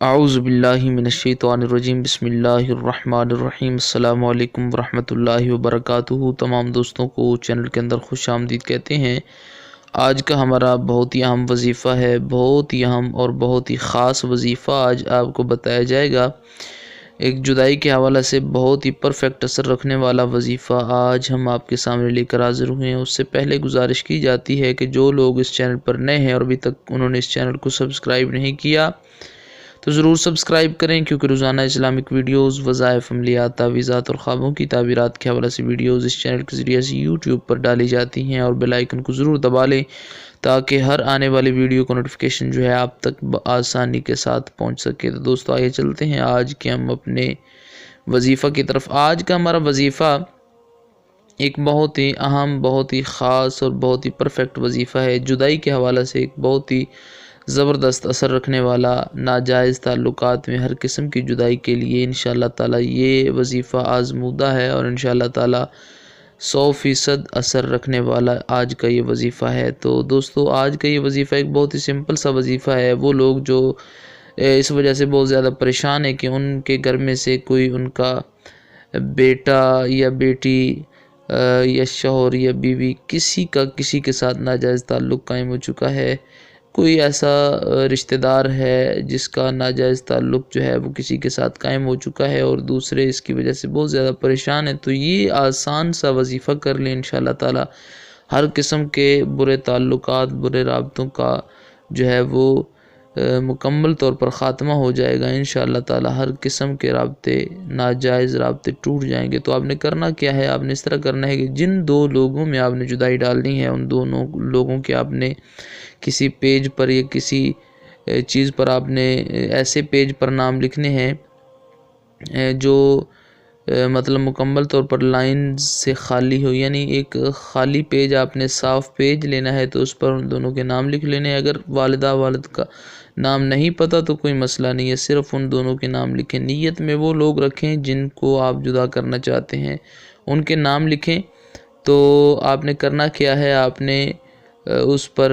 اعوذ باللہ من الشیطان الرجیم بسم اللہ الرحمن الرحیم السلام علیکم ورحمۃ اللہ وبرکاتہ۔ تمام دوستوں کو چینل کے اندر خوش آمدید کہتے ہیں۔ آج کا ہمارا بہت ہی اہم وظیفہ ہے، بہت ہی اہم اور بہت ہی خاص وظیفہ آج آپ کو بتایا جائے گا۔ ایک جدائی کے حوالے سے بہت ہی پرفیکٹ اثر رکھنے والا وظیفہ آج ہم آپ کے سامنے لے کر حاضر ہوئے ہیں۔ اس سے پہلے گزارش کی جاتی ہے کہ جو لوگ اس چینل پر نئے ہیں اور ابھی تک انہوں نے اس چینل کو سبسکرائب نہیں کیا تو ضرور سبسکرائب کریں، کیونکہ روزانہ اسلامک ویڈیوز، وظائف، عملیات، تعویذات اور خوابوں کی تعبیرات کے حوالے سے ویڈیوز اس چینل کے ذریعے سے یوٹیوب پر ڈالی جاتی ہیں، اور بیل آئیکن کو ضرور دبا لیں تاکہ ہر آنے والی ویڈیو کا نوٹیفیکیشن جو ہے آپ تک بآسانی کے ساتھ پہنچ سکے۔ تو دوستو آئیے چلتے ہیں آج کے ہم اپنے وظیفہ کی طرف۔ آج کا ہمارا وظیفہ ایک بہت ہی اہم، بہت ہی خاص اور بہت ہی پرفیکٹ وظیفہ ہے۔ جدائی کے حوالے سے ایک بہت ہی زبردست اثر رکھنے والا، ناجائز تعلقات میں ہر قسم کی جدائی کے لیے انشاءاللہ تعالی یہ وظیفہ آزمودہ ہے، اور انشاءاللہ تعالی 100% اثر رکھنے والا آج کا یہ وظیفہ ہے۔ تو دوستو آج کا یہ وظیفہ ایک بہت ہی سمپل سا وظیفہ ہے۔ وہ لوگ جو اس وجہ سے بہت زیادہ پریشان ہیں کہ ان کے گھر میں سے کوئی ان کا بیٹا یا بیٹی یا شوہر یا بیوی کسی کے ساتھ ناجائز تعلق قائم ہو چکا ہے، کوئی ایسا رشتہ دار ہے جس کا ناجائز تعلق جو ہے وہ کسی کے ساتھ قائم ہو چکا ہے اور دوسرے اس کی وجہ سے بہت زیادہ پریشان ہیں، تو یہ آسان سا وظیفہ کر لیں انشاءاللہ تعالی ہر قسم کے برے تعلقات، برے رابطوں کا جو ہے وہ مکمل طور پر خاتمہ ہو جائے گا انشاءاللہ تعالی۔ ہر قسم کے رابطے، ناجائز رابطے ٹوٹ جائیں گے۔ تو آپ نے کرنا کیا ہے؟ آپ نے اس طرح کرنا ہے کہ جن دو لوگوں میں آپ نے جدائی ڈالنی ہے، ان دونوں لوگوں کے آپ نے کسی پیج پر یا کسی چیز پر آپ نے ایسے پیج پر نام لکھنے ہیں جو مطلب مکمل طور پر لائن سے خالی ہو، یعنی ایک خالی پیج، آپ نے صاف پیج لینا ہے تو اس پر ان دونوں کے نام لکھ لینے ہیں۔ اگر والدہ والد کا نام نہیں پتہ تو کوئی مسئلہ نہیں ہے، صرف ان دونوں کے نام لکھیں۔ نیت میں وہ لوگ رکھیں جن کو آپ جدا کرنا چاہتے ہیں، ان کے نام لکھیں۔ تو آپ نے کرنا کیا ہے؟ آپ نے اس پر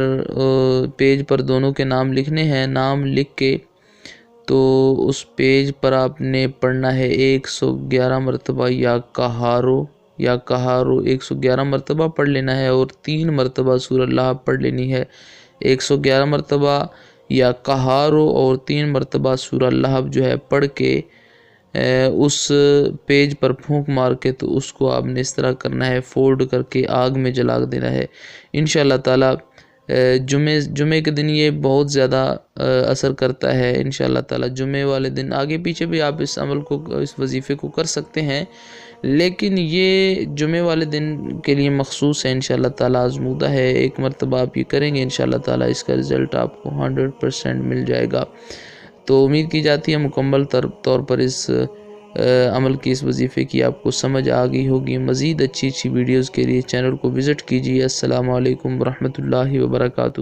پیج پر دونوں کے نام لکھنے ہیں۔ نام لکھ کے تو اس پیج پر آپ نے پڑھنا ہے 111 مرتبہ یا کہارو 111 مرتبہ پڑھ لینا ہے، اور 3 مرتبہ سورہ اللہ پڑھ لینی ہے۔ 111 مرتبہ یا کہارو اور 3 مرتبہ سورہ اللہ جو ہے پڑھ کے اس پیج پر پھونک مار کے تو اس کو آپ نے اس طرح کرنا ہے، فولڈ کر کے آگ میں جلا دینا ہے انشاءاللہ تعالی۔ جمعے کے دن یہ بہت زیادہ اثر کرتا ہے انشاءاللہ تعالی۔ جمعے والے دن آگے پیچھے بھی آپ اس عمل کو، اس وظیفے کو کر سکتے ہیں، لیکن یہ جمعے والے دن کے لیے مخصوص ہے انشاءاللہ تعالی، آزمودہ ہے۔ ایک مرتبہ آپ یہ کریں گے انشاءاللہ تعالی، اس کا رزلٹ آپ کو 100% مل جائے گا۔ تو امید کی جاتی ہے مکمل طور پر اس عمل کی، اس وظیفے کی آپ کو سمجھ آ گئی ہوگی۔ مزید اچھی ویڈیوز کے لیے چینل کو وزٹ کیجیے۔ السلام علیکم ورحمۃ اللہ وبرکاتہ۔